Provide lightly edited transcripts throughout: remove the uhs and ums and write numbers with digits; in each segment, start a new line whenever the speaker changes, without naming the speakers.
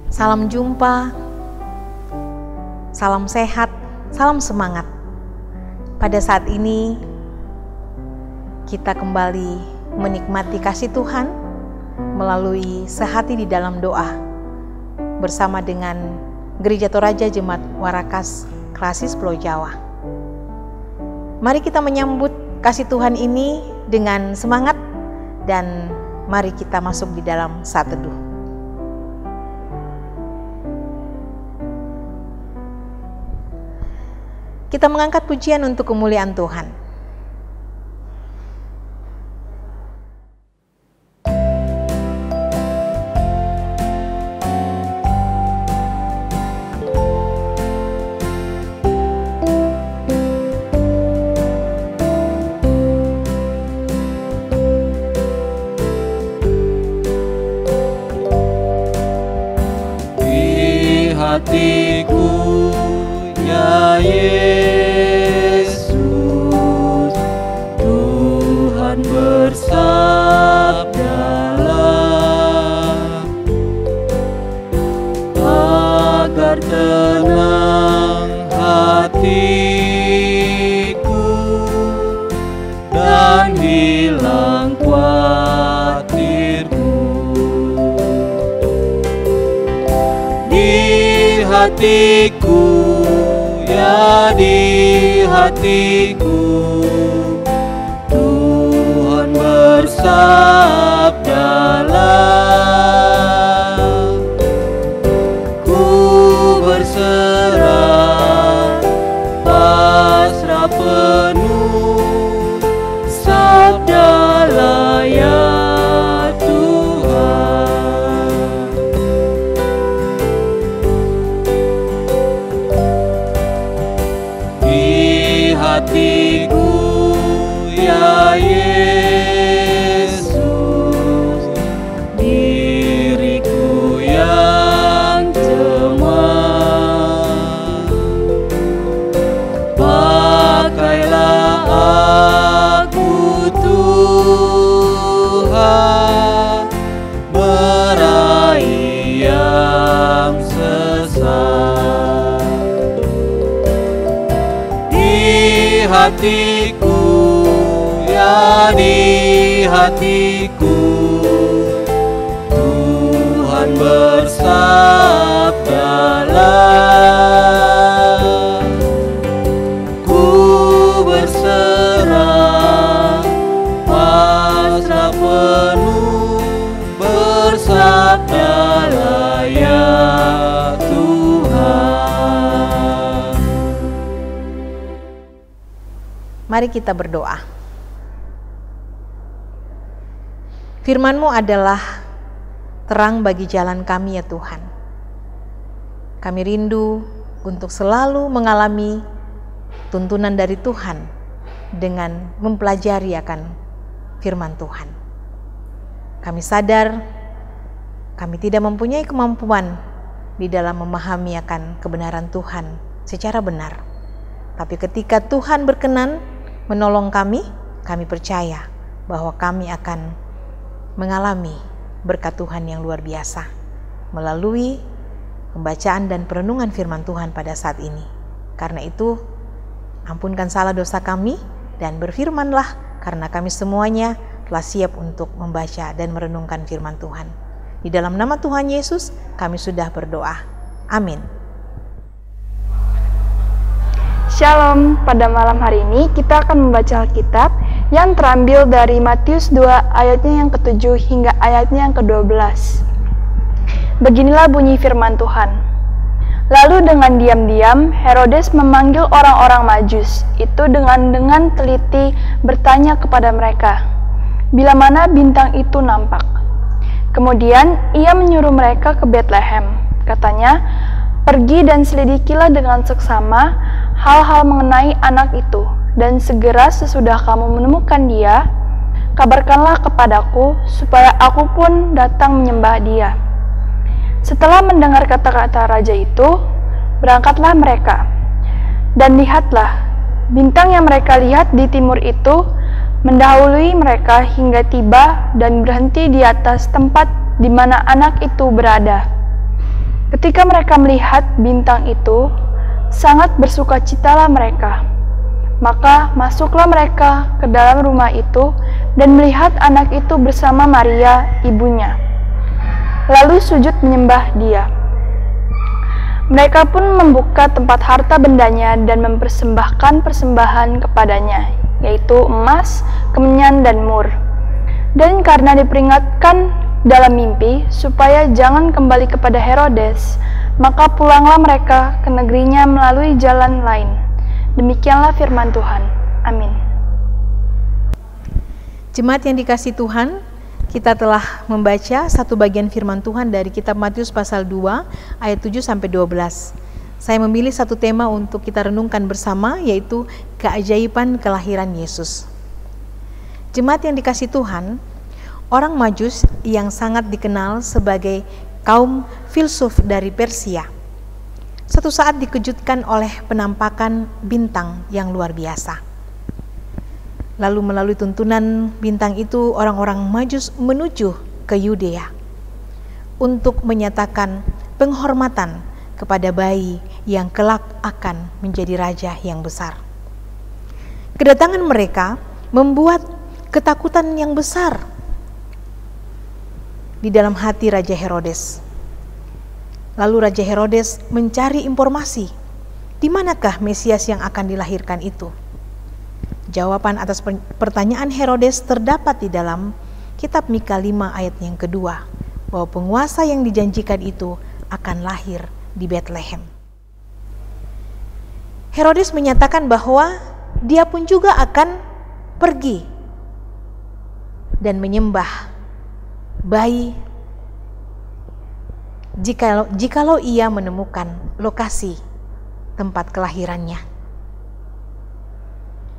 Salam jumpa, salam sehat, salam semangat. Pada saat ini kita kembali menikmati kasih Tuhan melalui sehati di dalam doa bersama dengan Gereja Toraja Jemaat Warakas Krasis Pulau Jawa. Mari kita menyambut kasih Tuhan ini dengan semangat dan mari kita masuk di dalam saat teduh. Kita mengangkat pujian untuk kemuliaan Tuhan.
Di hatiku ya Yesus, Tuhan bersabdalah, agar tenang hatiku dan hilang khawatirku. Di hatiku ya, di hatiku Tuhan bersabdalah, ku berserah, pasrah penuh, sabdalah ya Tuhan. Di hatiku ya Yesus, diriku yang cemas, pakailah aku Tuhan, meraih yang sesat. Di hatiku ya, di hatiku Tuhan bersabdalah, ku berserah, pasrah penuh, bersabdalah ya Tuhan.
Mari kita berdoa. Firman-Mu adalah terang bagi jalan kami ya Tuhan. Kami rindu untuk selalu mengalami tuntunan dari Tuhan dengan mempelajari akan firman Tuhan. Kami sadar kami tidak mempunyai kemampuan di dalam memahami akan kebenaran Tuhan secara benar. Tapi ketika Tuhan berkenan menolong kami percaya bahwa kami akan mengalami berkat Tuhan yang luar biasa melalui pembacaan dan perenungan firman Tuhan pada saat ini. Karena itu, ampunkan salah dosa kami dan berfirmanlah, karena kami semuanya telah siap untuk membaca dan merenungkan firman Tuhan. Di dalam nama Tuhan Yesus, kami sudah berdoa. Amin.
Shalom, pada malam hari ini kita akan membaca Alkitab yang terambil dari Matius 2 ayatnya yang ke-7 hingga ayatnya yang ke-12. Beginilah bunyi firman Tuhan. Lalu dengan diam-diam Herodes memanggil orang-orang Majus itu dengan teliti bertanya kepada mereka, bila mana bintang itu nampak. Kemudian ia menyuruh mereka ke Betlehem. Katanya, pergi dan selidikilah dengan seksama hal-hal mengenai anak itu, dan segera sesudah kamu menemukan dia, kabarkanlah kepadaku, supaya aku pun datang menyembah dia. Setelah mendengar kata-kata raja itu, berangkatlah mereka. Dan lihatlah, bintang yang mereka lihat di timur itu mendahului mereka hingga tiba dan berhenti di atas tempat di mana anak itu berada. Ketika mereka melihat bintang itu, sangat bersukacitalah mereka. Maka masuklah mereka ke dalam rumah itu dan melihat anak itu bersama Maria, ibunya. Lalu sujud menyembah dia. Mereka pun membuka tempat harta bendanya dan mempersembahkan persembahan kepadanya, yaitu emas, kemenyan, dan mur. Dan karena diperingatkan dalam mimpi supaya jangan kembali kepada Herodes, maka pulanglah mereka ke negerinya melalui jalan lain. Demikianlah firman Tuhan. Amin.
Jemaat yang dikasihi Tuhan, kita telah membaca satu bagian firman Tuhan dari kitab Matius pasal 2 ayat 7 sampai 12. Saya memilih satu tema untuk kita renungkan bersama, yaitu keajaiban kelahiran Yesus. Jemaat yang dikasihi Tuhan, orang Majus yang sangat dikenal sebagai kaum filsuf dari Persia, suatu saat dikejutkan oleh penampakan bintang yang luar biasa. Lalu melalui tuntunan bintang itu, orang-orang Majus menuju ke Yudea untuk menyatakan penghormatan kepada bayi yang kelak akan menjadi raja yang besar. Kedatangan mereka membuat ketakutan yang besar di dalam hati Raja Herodes. Lalu Raja Herodes mencari informasi, di manakah Mesias yang akan dilahirkan itu? Jawaban atas pertanyaan Herodes terdapat di dalam kitab Mika 5 ayat yang kedua, bahwa penguasa yang dijanjikan itu akan lahir di Bethlehem. Herodes menyatakan bahwa dia pun juga akan pergi dan menyembah bayi jikalau ia menemukan lokasi tempat kelahirannya.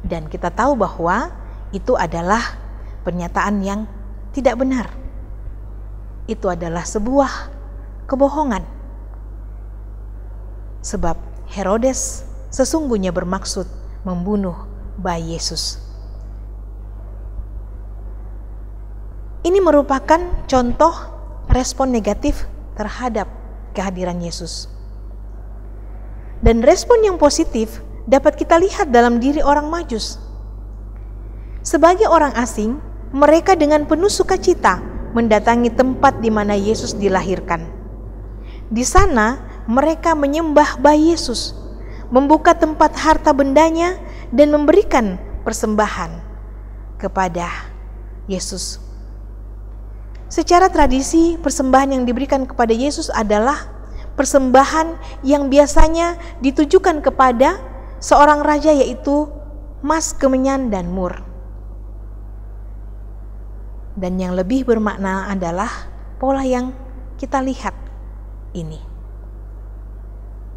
Dan kita tahu bahwa itu adalah pernyataan yang tidak benar. Itu adalah sebuah kebohongan. Sebab Herodes sesungguhnya bermaksud membunuh bayi Yesus. Ini merupakan contoh respon negatif terhadap kehadiran Yesus. Dan respon yang positif dapat kita lihat dalam diri orang Majus. Sebagai orang asing, mereka dengan penuh sukacita mendatangi tempat di mana Yesus dilahirkan. Di sana mereka menyembah bayi Yesus, membuka tempat harta bendanya dan memberikan persembahan kepada Yesus. Secara tradisi, persembahan yang diberikan kepada Yesus adalah persembahan yang biasanya ditujukan kepada seorang raja, yaitu emas, kemenyan, dan mur. Dan yang lebih bermakna adalah pola yang kita lihat ini.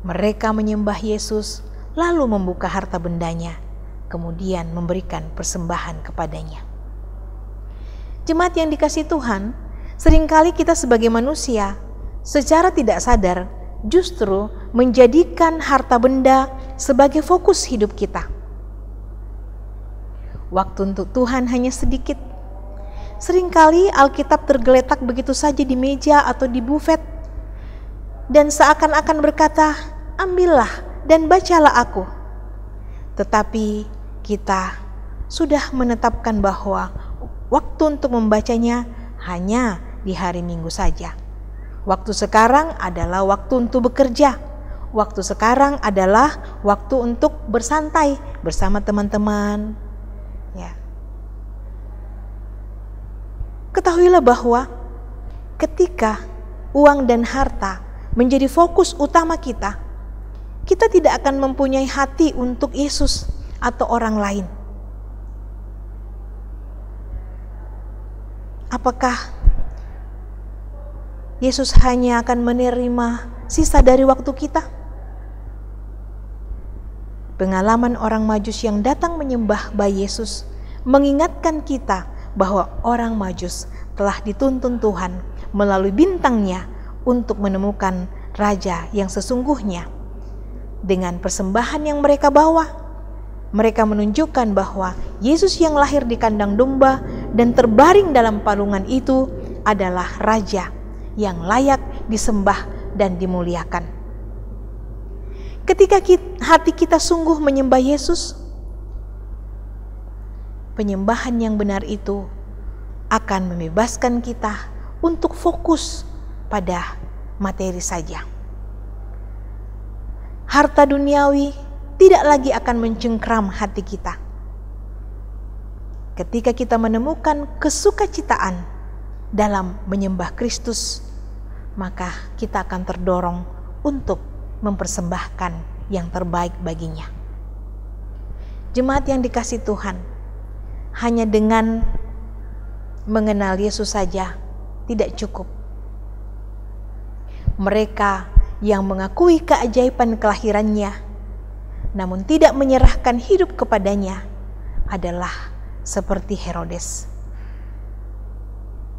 Mereka menyembah Yesus, lalu membuka harta bendanya, kemudian memberikan persembahan kepadanya. Jemaat yang dikasihi Tuhan, seringkali kita sebagai manusia secara tidak sadar justru menjadikan harta benda sebagai fokus hidup kita. Waktu untuk Tuhan hanya sedikit. Seringkali Alkitab tergeletak begitu saja di meja atau di bufet, dan seakan-akan berkata, "Ambillah dan bacalah aku." Tetapi kita sudah menetapkan bahwa waktu untuk membacanya hanya di hari Minggu saja. Waktu sekarang adalah waktu untuk bekerja. Waktu sekarang adalah waktu untuk bersantai bersama teman-teman. Ya. Ketahuilah bahwa ketika uang dan harta menjadi fokus utama kita, kita tidak akan mempunyai hati untuk Yesus atau orang lain. Apakah Yesus hanya akan menerima sisa dari waktu kita? Pengalaman orang Majus yang datang menyembah bayi Yesus mengingatkan kita bahwa orang Majus telah dituntun Tuhan melalui bintangnya untuk menemukan raja yang sesungguhnya. Dengan persembahan yang mereka bawa, mereka menunjukkan bahwa Yesus yang lahir di kandang domba dan terbaring dalam palungan itu adalah raja yang layak disembah dan dimuliakan. Ketika hati kita sungguh menyembah Yesus, penyembahan yang benar itu akan membebaskan kita untuk fokus pada materi saja. Harta duniawi tidak lagi akan mencengkram hati kita. Ketika kita menemukan kesukacitaan dalam menyembah Kristus, maka kita akan terdorong untuk mempersembahkan yang terbaik baginya. Jemaat yang dikasihi Tuhan, hanya dengan mengenal Yesus saja tidak cukup. Mereka yang mengakui keajaiban kelahirannya, namun tidak menyerahkan hidup kepadanya, adalah seperti Herodes.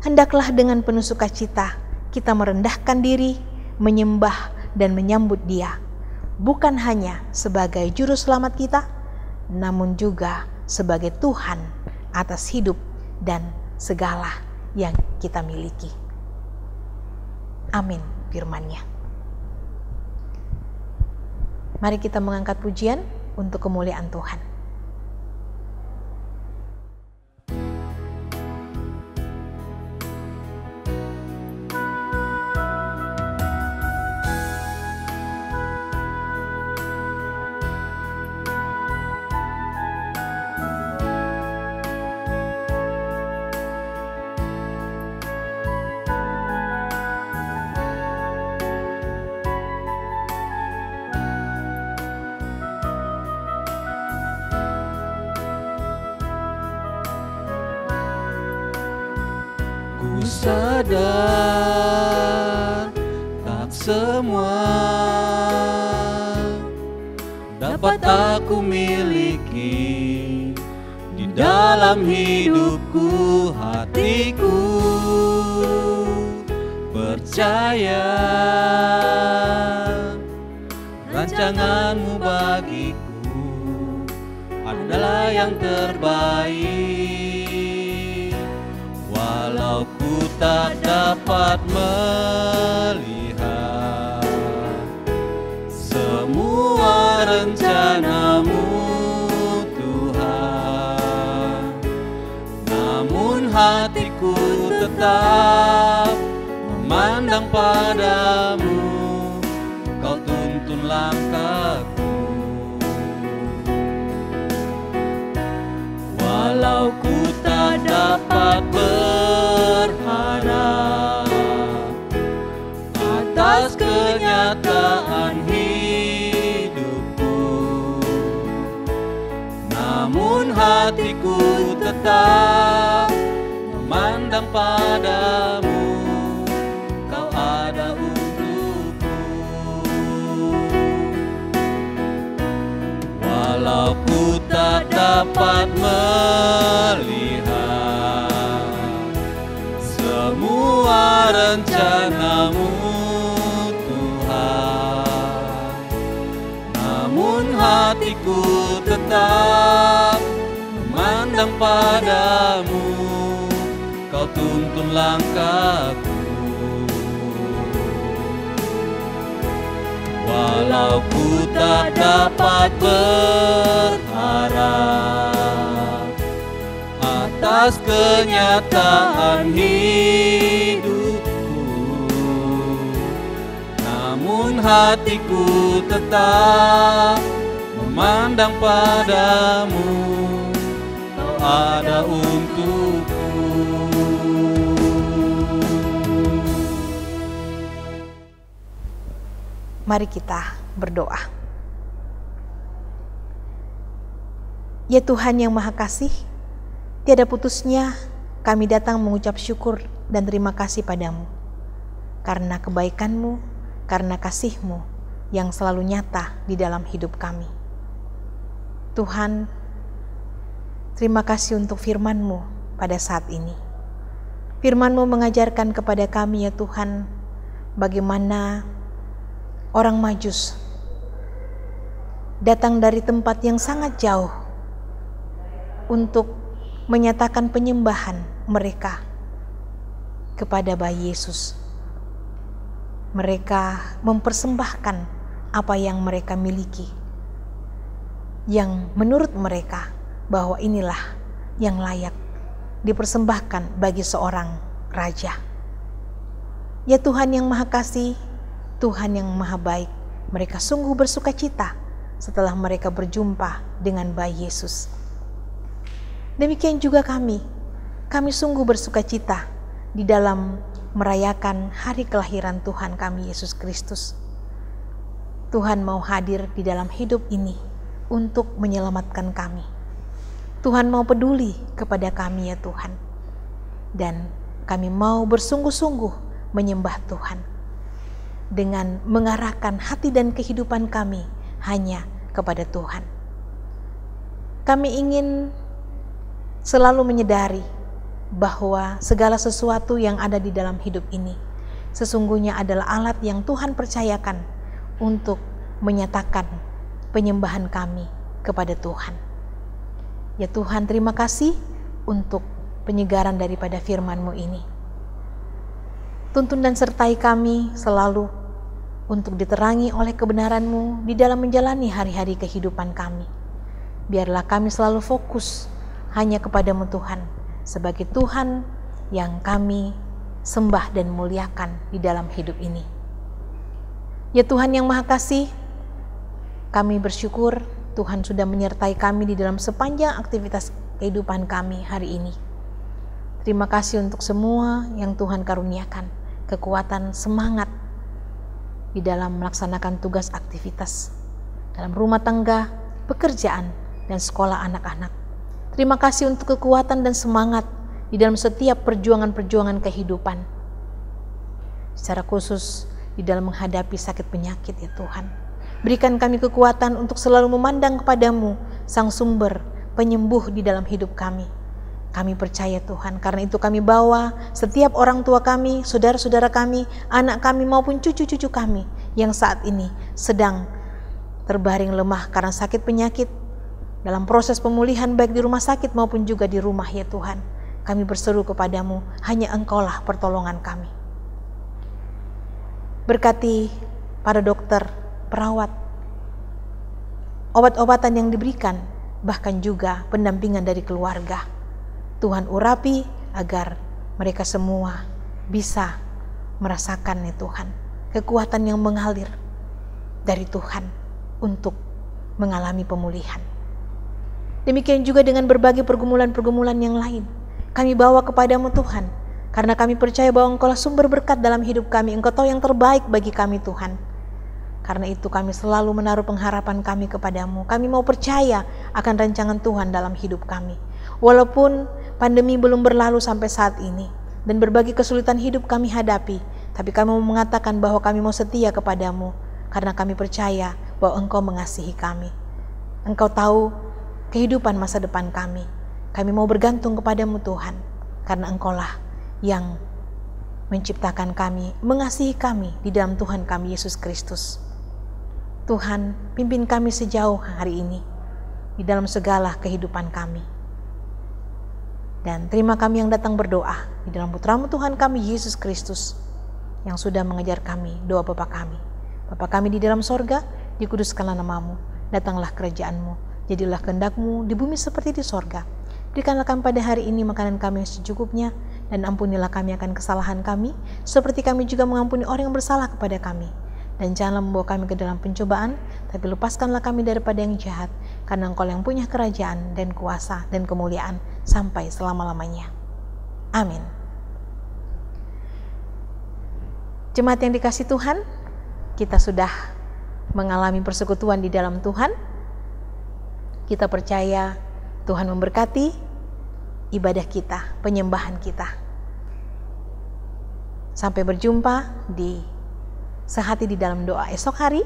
Hendaklah dengan penuh sukacita kita merendahkan diri, menyembah dan menyambut Dia, bukan hanya sebagai juru selamat kita, namun juga sebagai Tuhan atas hidup dan segala yang kita miliki. Amin firman-Nya. Mari kita mengangkat pujian untuk kemuliaan Tuhan.
Ku sadar tak semua dapat aku miliki di dalam hidupku. Hatiku percaya rancanganmu bagiku adalah yang terbaik. Walau ku tak dapat melihat semua rencanamu Tuhan, namun hatiku tetap memandang padamu. Kau tuntun langkahku. Walau ku tak dapat berharap atas kenyataan hidupku, namun hatiku tetap memandang padamu. Kau ada untukku. Walau ku tak dapat melihat semua rencanamu Tuhan, namun hatiku tetap memandang padamu. Kau tuntun langkahku. Walau ku tak dapat berharap atas kenyataan hidupku, namun hatiku tetap memandang padamu. Kau ada untukku.
Mari kita berdoa. Ya Tuhan yang Maha Kasih, tiada putusnya kami datang mengucap syukur dan terima kasih padamu, karena kebaikan-Mu, karena kasih-Mu yang selalu nyata di dalam hidup kami. Tuhan, terima kasih untuk firman-Mu pada saat ini. Firman-Mu mengajarkan kepada kami ya Tuhan, bagaimana orang Majus datang dari tempat yang sangat jauh untuk menyatakan penyembahan mereka kepada bayi Yesus. mereka mempersembahkan apa yang mereka miliki, yang menurut mereka bahwa inilah yang layak dipersembahkan bagi seorang raja. Ya Tuhan yang Maha Kasih, Tuhan yang Maha Baik, mereka sungguh bersuka cita setelah mereka berjumpa dengan bayi Yesus. Demikian juga kami sungguh bersuka cita di dalam merayakan hari kelahiran Tuhan kami Yesus Kristus. Tuhan mau hadir di dalam hidup ini untuk menyelamatkan kami. Tuhan mau peduli kepada kami ya Tuhan. Dan kami mau bersungguh-sungguh menyembah Tuhan dengan mengarahkan hati dan kehidupan kami hanya kepada Tuhan. Kami ingin selalu menyadari bahwa segala sesuatu yang ada di dalam hidup ini sesungguhnya adalah alat yang Tuhan percayakan untuk menyatakan penyembahan kami kepada Tuhan. Ya Tuhan, terima kasih untuk penyegaran daripada firman-Mu ini. Tuntun dan sertai kami selalu untuk diterangi oleh kebenaran-Mu di dalam menjalani hari-hari kehidupan kami. Biarlah kami selalu fokus hanya kepada-Mu Tuhan, sebagai Tuhan yang kami sembah dan muliakan di dalam hidup ini. Ya Tuhan yang Maha Kasih, kami bersyukur Tuhan sudah menyertai kami di dalam sepanjang aktivitas kehidupan kami hari ini. Terima kasih untuk semua yang Tuhan karuniakan, kekuatan, semangat di dalam melaksanakan tugas aktivitas dalam rumah tangga, pekerjaan, dan sekolah anak-anak. Terima kasih untuk kekuatan dan semangat di dalam setiap perjuangan-perjuangan kehidupan. Secara khusus di dalam menghadapi sakit penyakit ya Tuhan. Berikan kami kekuatan untuk selalu memandang kepada-Mu, Sang Sumber, penyembuh di dalam hidup kami. Kami percaya Tuhan, karena itu kami bawa setiap orang tua kami, saudara-saudara kami, anak kami maupun cucu-cucu kami yang saat ini sedang terbaring lemah karena sakit penyakit, dalam proses pemulihan baik di rumah sakit maupun juga di rumah ya Tuhan. Kami berseru kepada-Mu, hanya Engkau-lah pertolongan kami. Berkati para dokter, perawat, obat-obatan yang diberikan, bahkan juga pendampingan dari keluarga. Tuhan urapi agar mereka semua bisa merasakan ya Tuhan, kekuatan yang mengalir dari Tuhan untuk mengalami pemulihan. Demikian juga dengan berbagai pergumulan-pergumulan yang lain. Kami bawa kepada-Mu Tuhan, karena kami percaya bahwa Engkau-lah sumber berkat dalam hidup kami. Engkau tahu yang terbaik bagi kami Tuhan. Karena itu kami selalu menaruh pengharapan kami kepada-Mu. Kami mau percaya akan rancangan Tuhan dalam hidup kami. Walaupun pandemi belum berlalu sampai saat ini, dan berbagai kesulitan hidup kami hadapi, tapi kami mau mengatakan bahwa kami mau setia kepada-Mu, karena kami percaya bahwa Engkau mengasihi kami. Engkau tahu kehidupan masa depan kami. Kami mau bergantung kepada-Mu Tuhan, karena Engkau-lah yang menciptakan kami, mengasihi kami di dalam Tuhan kami Yesus Kristus. Tuhan, pimpin kami sejauh hari ini di dalam segala kehidupan kami. Dan terima kami yang datang berdoa di dalam Putra-Mu Tuhan kami Yesus Kristus, yang sudah mengajar kami doa Bapa kami. Bapa kami di dalam sorga, dikuduskanlah nama-Mu, datanglah kerajaan-Mu, jadilah kehendak-Mu di bumi seperti di sorga. Berikanlah kami pada hari ini makanan kami yang secukupnya, dan ampunilah kami akan kesalahan kami, seperti kami juga mengampuni orang yang bersalah kepada kami. Dan janganlah membawa kami ke dalam pencobaan, tapi lepaskanlah kami daripada yang jahat, karena Engkau yang punya kerajaan dan kuasa dan kemuliaan sampai selama-lamanya. Amin. Jemaat yang dikasihi Tuhan, kita sudah mengalami persekutuan di dalam Tuhan. Kita percaya Tuhan memberkati ibadah kita, penyembahan kita. Sampai berjumpa di Sehati di dalam Doa esok hari.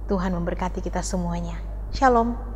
Tuhan memberkati kita semuanya. Shalom.